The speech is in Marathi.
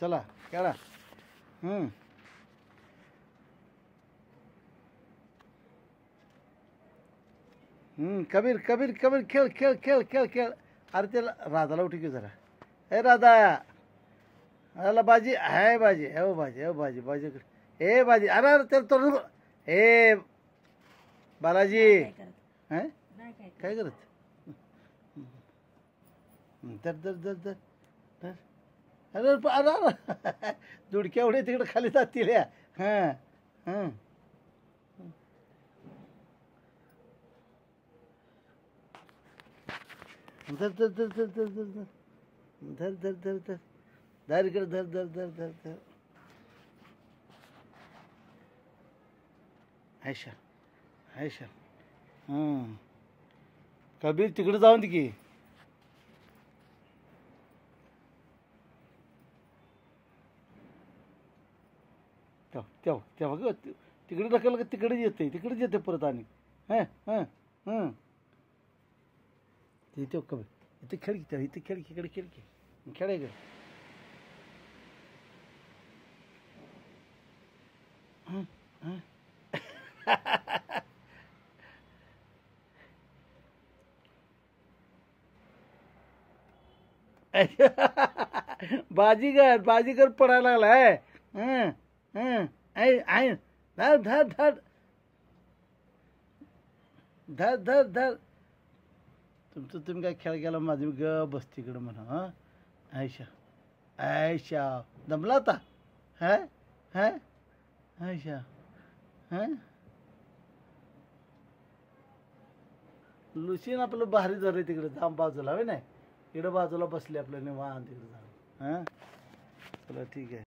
चला खेळा. कबीर कबीर कबीर खेळ खेळ खेळ खेळ खेळ. अरे त्याला राधाला उठी की जरा. ए राधा अला बाजी आहे बाजी हो बाजी हो बाजी बाजी ए बाजी. अरे अरे त्याला तो ए बालाजी काय करत. तर दर दर दर दर. अरे अरे अरे दुडक्या उड्या तिकडे खाली जातील. हां हां धर धर धर धर धर धर धर धर धर धर धर इकडे धर धर धर धर धर. आयशा आयशा. कबीर तिकडे जाऊन दे की. तेव्हा तेव्हा ग तिकडे ढकल का तिकडेच येते तिकडेच येते परत. आणि इथे कबीर इथे खेळ की. इथे खेळ की इकडे खेळ की खेळाय ग. बाजीगर बाजीगर पडायला लागलाय. धर धर धर धर धर धर. तुमचं तुम्ही काय खेळ गेला माझी ग बस तिकडं म्हणा. आयशा आयशा दमला होता. आयशा लुसीन आपलं भारी झालं तिकडे जाम बाजूला हवे नाही. इकडं बाजूला बसले आपलं निवांत तिकडे जाऊन. चला ठीक आहे.